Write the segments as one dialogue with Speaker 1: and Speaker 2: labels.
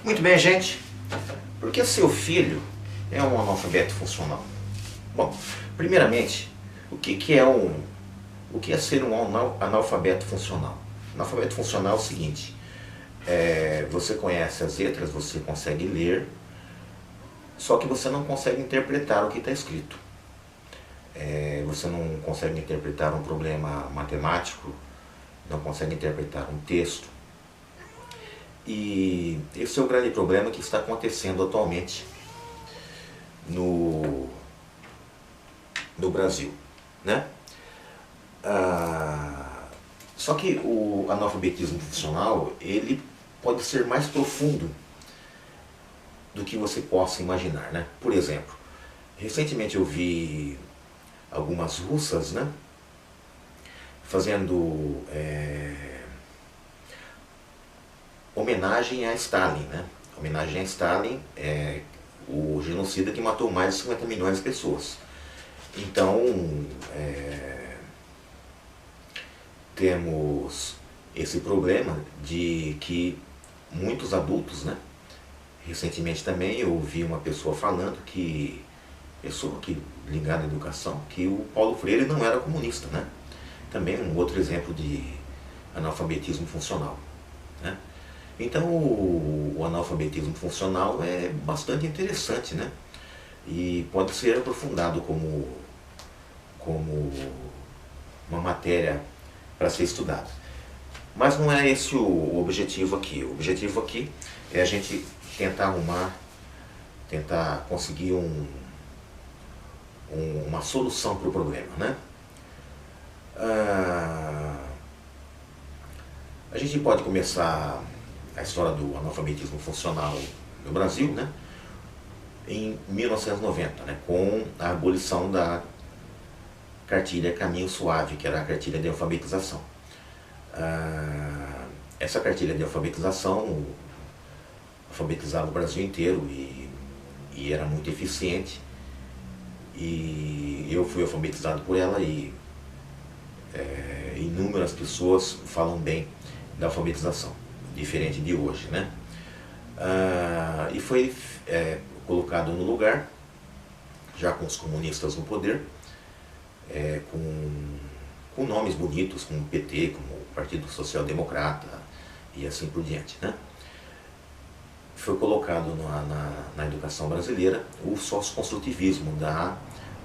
Speaker 1: Muito bem, gente. Por que seu filho é um analfabeto funcional? Bom, primeiramente, o que é ser um analfabeto funcional? Analfabeto funcional é o seguinte: você conhece as letras, você consegue ler, só que você não consegue interpretar o que está escrito. Você não consegue interpretar um problema matemático, não consegue interpretar um texto. E esse é o grande problema que está acontecendo atualmente no Brasil, né? Só que o analfabetismo funcional, ele pode ser mais profundo do que você possa imaginar, né? Por exemplo, recentemente eu vi algumas russas, né, fazendo homenagem a Stalin, né? Homenagem a Stalin, o genocida que matou mais de 50 milhões de pessoas. Então, temos esse problema de que muitos adultos, né? Recentemente também eu ouvi uma pessoa falando ligada à educação, que o Paulo Freire não era comunista, né? Também um outro exemplo de analfabetismo funcional, né? Então o analfabetismo funcional é bastante interessante, né? E pode ser aprofundado como uma matéria para ser estudada. Mas não é esse o objetivo aqui. O objetivo aqui é a gente tentar conseguir uma solução para o problema, né? A gente pode começar a história do analfabetismo funcional no Brasil, né, em 1990, né, com a abolição da cartilha Caminho Suave, que era a cartilha de alfabetização. Essa cartilha de alfabetização alfabetizava o Brasil inteiro e era muito eficiente. E eu fui alfabetizado por ela e inúmeras pessoas falam bem da alfabetização, diferente de hoje, né? E foi colocado no lugar, já com os comunistas no poder, com nomes bonitos, como o PT, como o Partido Social Democrata e assim por diante, né? Foi colocado na educação brasileira o socioconstrutivismo da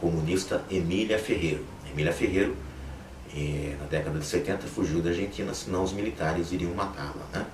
Speaker 1: comunista Emília Ferreiro. Emília Ferreiro, na década de 70, fugiu da Argentina, senão os militares iriam matá-la, né?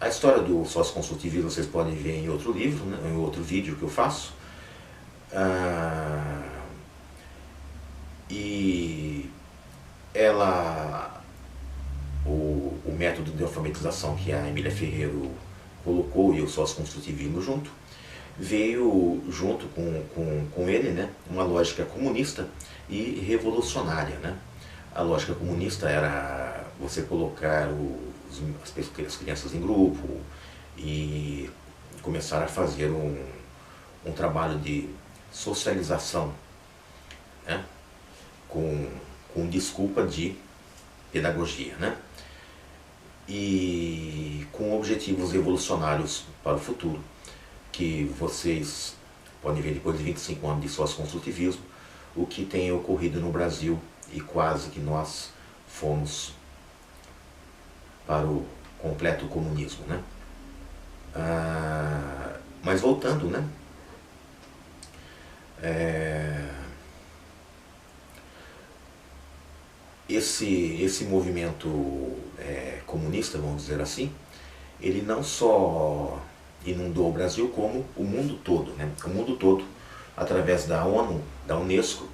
Speaker 1: A história do socioconstrutivismo vocês podem ver em outro livro, né, em outro vídeo que eu faço. E o método de alfabetização que a Emília Ferreiro colocou e o socioconstrutivismo junto, veio junto com ele, né, uma lógica comunista e revolucionária, né? A lógica comunista era você colocar as crianças em grupo e começar a fazer um trabalho de socialização, né, com desculpa de pedagogia, né? E com objetivos revolucionários para o futuro, que vocês podem ver depois de 25 anos de socioconstrutivismo, o que tem ocorrido no Brasil e quase que nós fomos para o completo comunismo, né? Mas voltando, né? Esse movimento comunista, vamos dizer assim, ele não só inundou o Brasil, como o mundo todo, né? O mundo todo, através da ONU, da Unesco,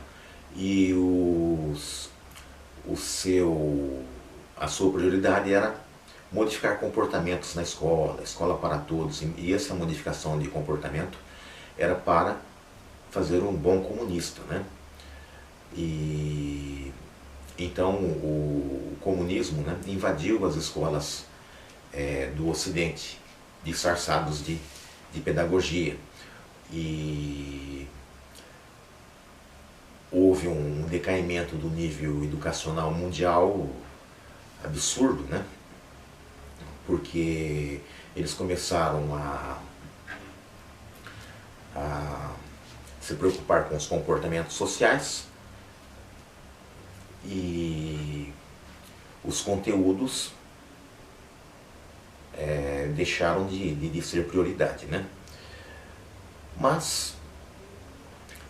Speaker 1: e a sua prioridade era modificar comportamentos na escola, escola para todos, e essa modificação de comportamento era para fazer um bom comunista, né? E então o comunismo, né, invadiu as escolas do Ocidente, disfarçados de pedagogia, e houve um decaimento do nível educacional mundial absurdo, né? porque eles começaram a se preocupar com os comportamentos sociais e os conteúdos deixaram de ser prioridade, né? Mas,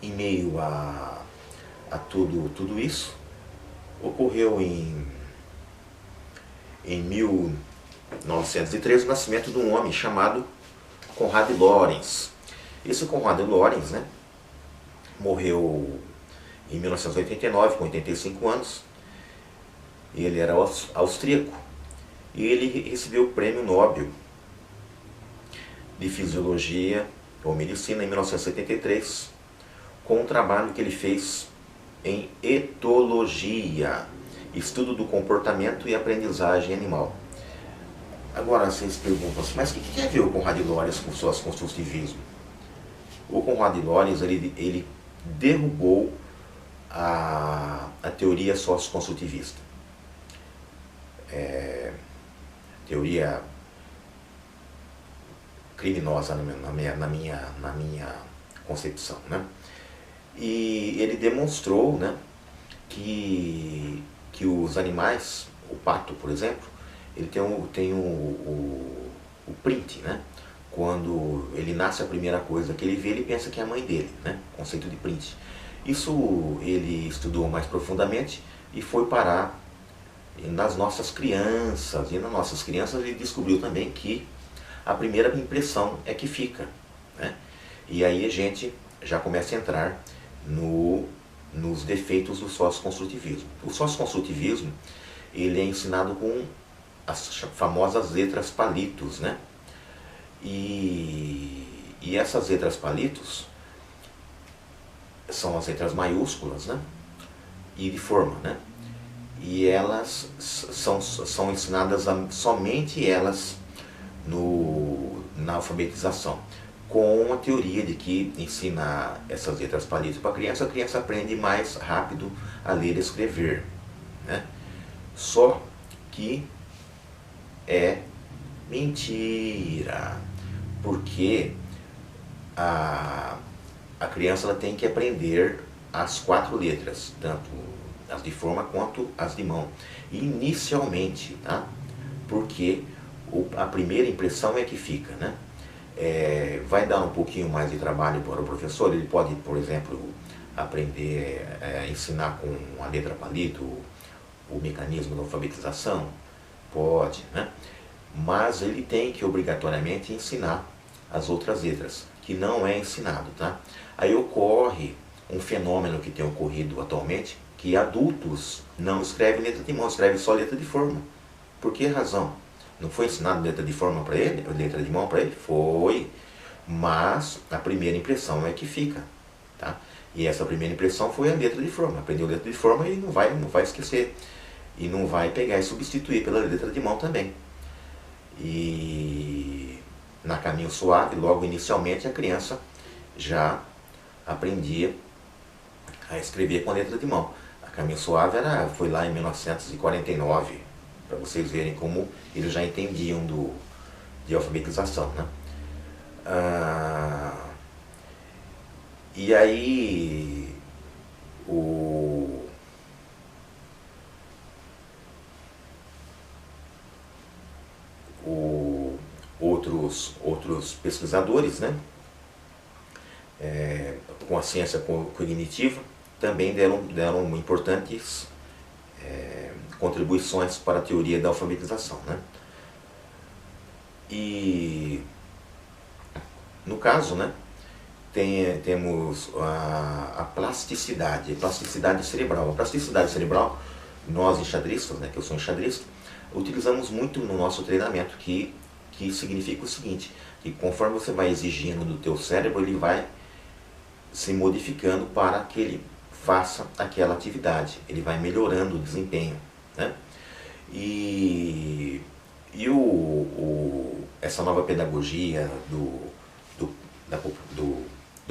Speaker 1: em meio a tudo isso, ocorreu em 1913 o nascimento de um homem chamado Konrad Lorenz. Esse Konrad Lorenz, né, morreu em 1989, com 85 anos. Ele era austríaco e ele recebeu o Prêmio Nobel de Fisiologia ou Medicina em 1973, com um trabalho que ele fez em etologia, estudo do comportamento e aprendizagem animal. Agora vocês perguntam assim, mas o que tem a ver o Konrad Lorenz com o sócio-construtivismo? O Konrad Lorenz ele derrubou a teoria sócio-construtivista. Teoria criminosa na minha concepção, né? E ele demonstrou, né, que os animais, o pato, por exemplo, ele tem o print, né? Quando ele nasce, a primeira coisa que ele vê, ele pensa que é a mãe dele, né? Conceito de print. Isso ele estudou mais profundamente e foi parar nas nossas crianças. E nas nossas crianças ele descobriu também que a primeira impressão é que fica, né? E aí a gente já começa a entrar nos defeitos do sócio-construtivismo. O sócio-construtivismo ele é ensinado com as famosas letras palitos, né? E essas letras palitos são as letras maiúsculas, né? E de forma, né? E elas são ensinadas somente elas na alfabetização, com a teoria de que ensina essas letras palitos para a criança aprende mais rápido a ler e escrever, né? Só que é mentira, porque a criança ela tem que aprender as 4 letras, tanto as de forma quanto as de mão, inicialmente, tá? Porque a primeira impressão é que fica, né? Vai dar um pouquinho mais de trabalho para o professor. Ele pode, por exemplo, aprender, ensinar com a letra palito o mecanismo da alfabetização, pode, né? Mas ele tem que obrigatoriamente ensinar as outras letras, que não é ensinado, tá? Aí ocorre um fenômeno que tem ocorrido atualmente, que adultos não escrevem letra de mão, escrevem só letra de forma. Por que razão? Não foi ensinado letra de forma para ele, letra de mão para ele? Foi, mas a primeira impressão é que fica, tá? E essa primeira impressão foi a letra de forma. Aprendeu letra de forma e não vai esquecer. E não vai pegar e substituir pela letra de mão também. E na Caminho Suave, logo inicialmente, a criança já aprendia a escrever com a letra de mão. A Caminho Suave foi lá em 1949, para vocês verem como eles já entendiam de alfabetização, né? E aí outros pesquisadores, né, com a ciência cognitiva, também deram importantes contribuições para a teoria da alfabetização, né? E no caso, né, temos a plasticidade cerebral. A plasticidade cerebral, nós enxadristas, né, que eu sou enxadrista, utilizamos muito no nosso treinamento, que significa o seguinte, que conforme você vai exigindo do teu cérebro, ele vai se modificando para que ele faça aquela atividade, ele vai melhorando o desempenho, né? E essa nova pedagogia do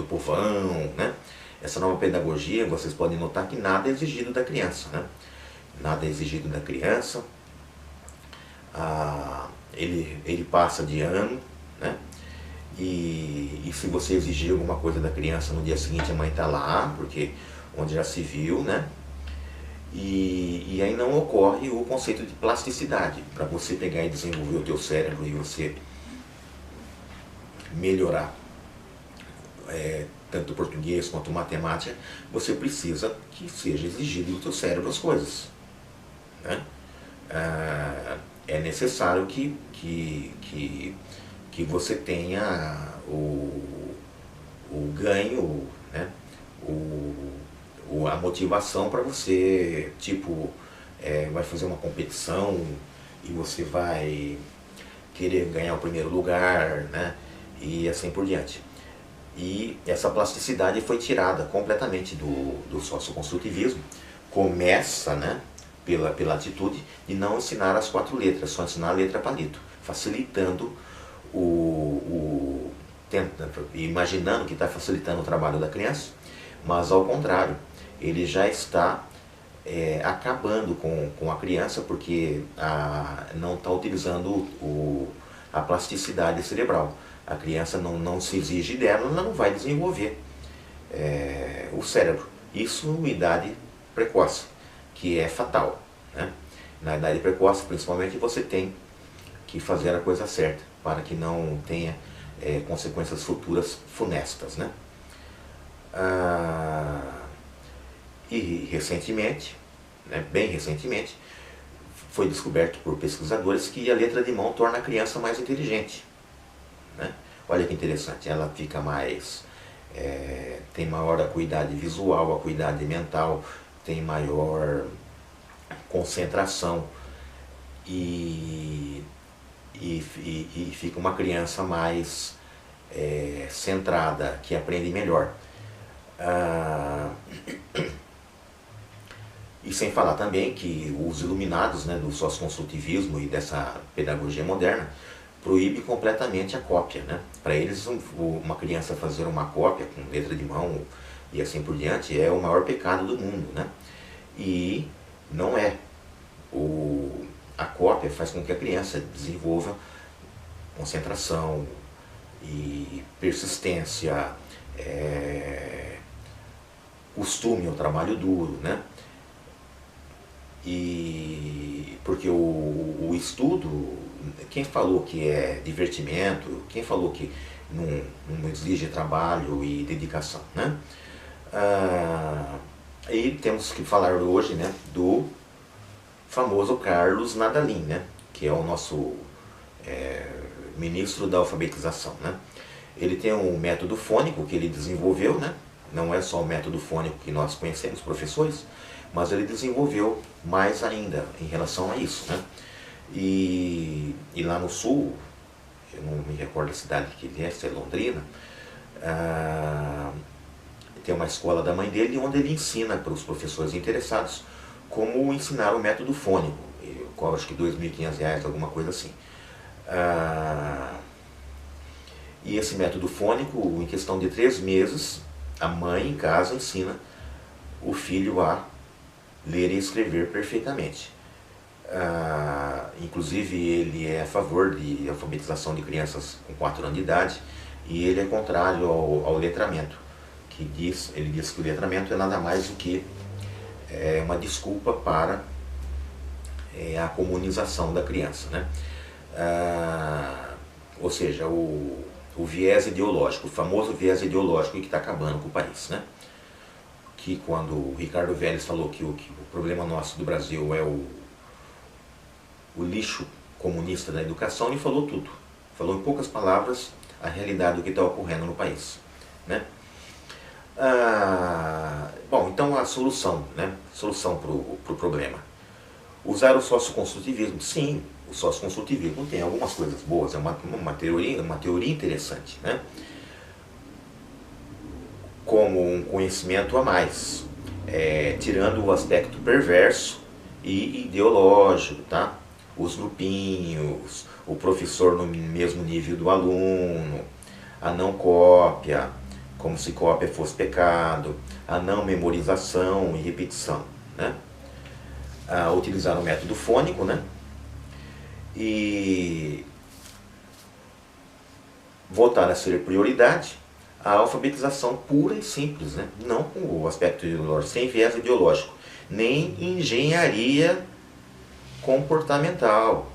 Speaker 1: povão, né? Essa nova pedagogia, vocês podem notar que nada é exigido da criança, né? Nada é exigido da criança. ele passa de ano, né? E se você exigir alguma coisa da criança no dia seguinte, a mãe está lá, porque onde já se viu, né? E aí não ocorre o conceito de plasticidade, para você pegar e desenvolver o teu cérebro e você melhorar tanto o português quanto a matemática, você precisa que seja exigido do teu cérebro as coisas, né? É necessário que você tenha o ganho, né? A motivação para você, tipo, vai fazer uma competição e você vai querer ganhar o primeiro lugar, né? E assim por diante. E essa plasticidade foi tirada completamente do socioconstrutivismo. Começa, né, pela atitude de não ensinar as 4 letras, só ensinar a letra palito, facilitando imaginando que está facilitando o trabalho da criança, mas ao contrário, ele já está acabando com a criança, porque não está utilizando a plasticidade cerebral. A criança não se exige dela, ela não vai desenvolver o cérebro. Isso em idade precoce, que é fatal, né? Na idade precoce, principalmente, você tem que fazer a coisa certa, para que não tenha consequências futuras funestas, né? E recentemente, né, bem recentemente, foi descoberto por pesquisadores que a letra de mão torna a criança mais inteligente, né? Olha que interessante, ela fica mais, tem maior acuidade visual, acuidade mental, tem maior concentração e fica uma criança mais centrada, que aprende melhor. E sem falar também que os iluminados, né, do socioconstrutivismo e dessa pedagogia moderna proíbe completamente a cópia, né? Para eles, uma criança fazer uma cópia com letra de mão e assim por diante é o maior pecado do mundo, né? E não é. A cópia faz com que a criança desenvolva concentração e persistência, costume ao trabalho duro, né? E porque o estudo, quem falou que é divertimento, quem falou que não exige trabalho e dedicação, né? E temos que falar hoje, né, do famoso Carlos Nadalim, né, que é o nosso ministro da alfabetização, né? Ele tem um método fônico que ele desenvolveu, né? Não é só o método fônico que nós conhecemos, professores, mas ele desenvolveu mais ainda em relação a isso, né? E lá no sul, eu não me recordo a cidade que ele é, se é Londrina, tem uma escola da mãe dele onde ele ensina para os professores interessados como ensinar o método fônico, qual acho que R$2.500, alguma coisa assim. E esse método fônico, em questão de 3 meses, a mãe em casa ensina o filho a ler e escrever perfeitamente. Inclusive ele é a favor de alfabetização de crianças com 4 anos de idade, e ele é contrário ao letramento, ele diz que o letramento é nada mais do que uma desculpa para a comunização da criança, né? Ou seja, o viés ideológico, o famoso viés ideológico que está acabando com o país, né? Que quando o Ricardo Vélez falou que o problema nosso do Brasil é o lixo comunista da educação, ele falou tudo. Falou em poucas palavras a realidade do que está ocorrendo no país, né? Bom, então a solução, né? Solução para o problema. Usar o socioconstrutivismo. Sim, o socioconstrutivismo tem algumas coisas boas, é uma teoria interessante, né? Como um conhecimento a mais, tirando o aspecto perverso e ideológico, tá? Os grupinhos, o professor no mesmo nível do aluno, a não cópia, como se cópia fosse pecado, a não memorização e repetição, né? Utilizar o método fônico, né? e voltar a ser prioridade a alfabetização pura e simples, né? Não com o aspecto ideológico, sem viés ideológico, nem engenharia comportamental,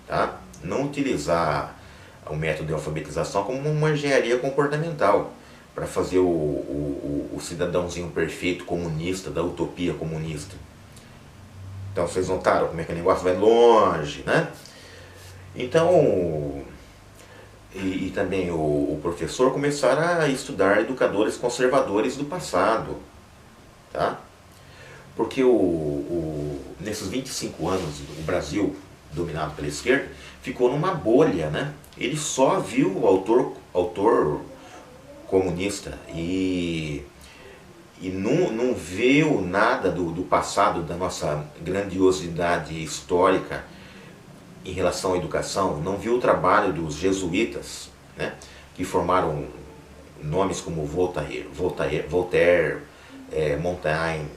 Speaker 1: tá? Não utilizar o método de alfabetização como uma engenharia comportamental para fazer o cidadãozinho perfeito comunista, da utopia comunista. Então vocês notaram como é que o negócio vai longe, né? Então, e também o professor começar a estudar educadores conservadores do passado, tá? Porque nesses 25 anos o Brasil, dominado pela esquerda, ficou numa bolha, né? Ele só viu o autor comunista e não viu nada do passado, da nossa grandiosidade histórica em relação à educação, não viu o trabalho dos jesuítas, né? Que formaram nomes como Voltaire, Montaigne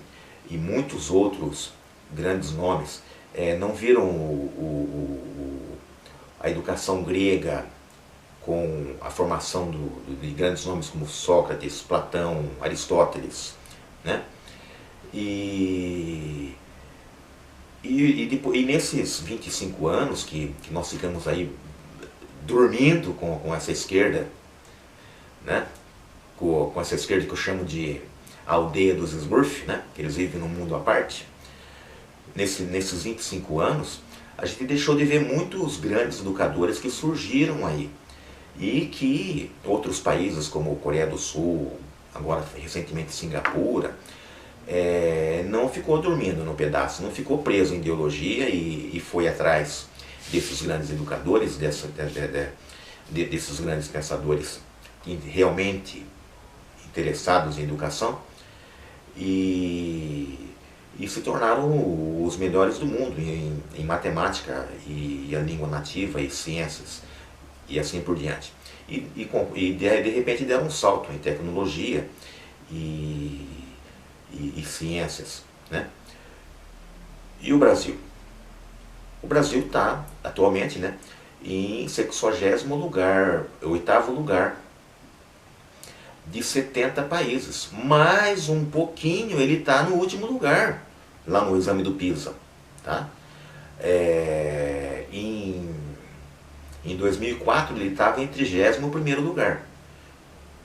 Speaker 1: e muitos outros grandes nomes. Não viram a educação grega com a formação de grandes nomes como Sócrates, Platão, Aristóteles, né? E nesses 25 anos que nós ficamos aí dormindo com essa esquerda, né? Com essa esquerda que eu chamo de aldeia dos Smurfs, né? Que eles vivem num mundo à parte. Nesses 25 anos, a gente deixou de ver muitos grandes educadores que surgiram aí. E que outros países como Coreia do Sul, agora recentemente Singapura, não ficou dormindo no pedaço, não ficou preso em ideologia e foi atrás desses grandes educadores, desses grandes pensadores realmente interessados em educação e se tornaram os melhores do mundo em matemática e a língua nativa e ciências e assim por diante. E de repente deram um salto em tecnologia e ciências, né? E o Brasil? O Brasil está atualmente, né, em 60º lugar, 8º lugar de 70 países. Mais um pouquinho ele está no último lugar, lá no exame do PISA, tá? Em 2004 ele estava em 31º lugar.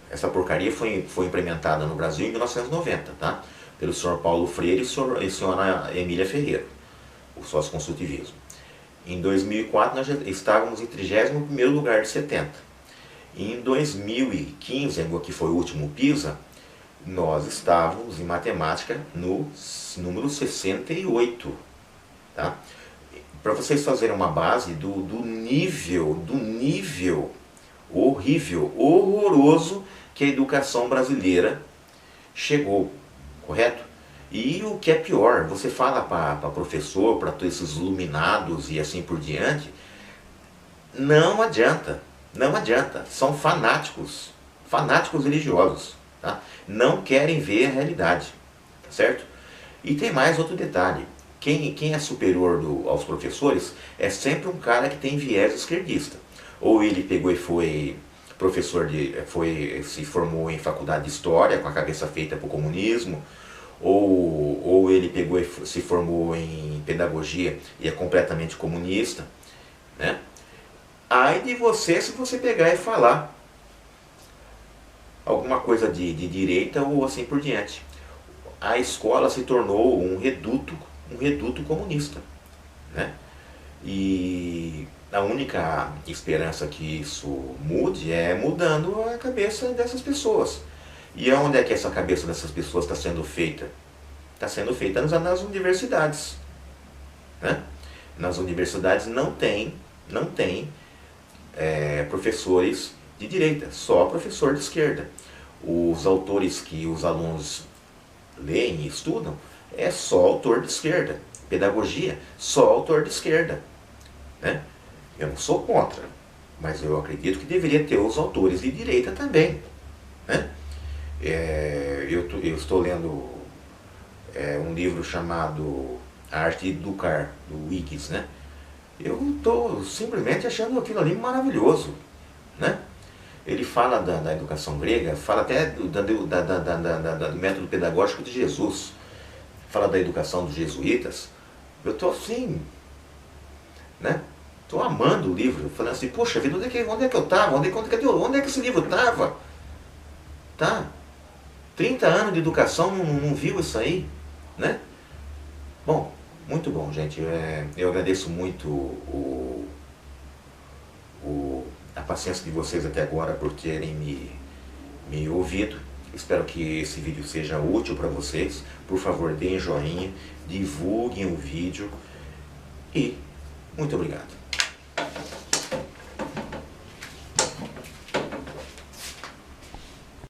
Speaker 1: Essa porcaria foi implementada no Brasil em 1990, tá? Pelo senhor Paulo Freire e a senhora Emília Ferreira, o sócio-consultivismo. Em 2004 nós já estávamos em 31º lugar de 70. E em 2015, que foi o último PISA, nós estávamos em matemática no número 68, tá? Para vocês fazerem uma base do nível horrível, horroroso que a educação brasileira chegou, correto? E o que é pior, você fala para professor, para todos esses iluminados e assim por diante, não adianta, são fanáticos religiosos, tá? Não querem ver a realidade, tá certo? E tem mais outro detalhe. Quem é superior aos professores é sempre um cara que tem viés esquerdista. Ou ele pegou e foi professor se formou em faculdade de história com a cabeça feita para o comunismo, ou ele pegou e se formou em pedagogia e é completamente comunista, né? Ai de você se você pegar e falar alguma coisa de direita ou assim por diante. A escola se tornou um reduto comunista, né? E a única esperança que isso mude é mudando a cabeça dessas pessoas. E onde é que essa cabeça dessas pessoas está sendo feita? Está sendo feita nas universidades, né? Nas universidades não tem professores de direita, só professor de esquerda. Os autores que os alunos leem e estudam é só autor de esquerda. Pedagogia, só autor de esquerda, né? Eu não sou contra, mas eu acredito que deveria ter os autores de direita também, né? Eu estou lendo um livro chamado A Arte de Educar, do Wiggins, né? Eu estou simplesmente achando aquilo ali maravilhoso, né? Ele fala da educação grega, fala até do método pedagógico de Jesus, fala da educação dos jesuítas. Eu estou assim, né? Estou amando o livro, falando assim, poxa vida, onde é que eu estava? Onde é que esse livro estava? Tá? 30 anos de educação não viu isso aí, né? Bom, muito bom, gente. Eu agradeço muito a paciência de vocês até agora por terem me ouvido. Espero que esse vídeo seja útil para vocês. Por favor, deem joinha, divulguem o vídeo e muito obrigado.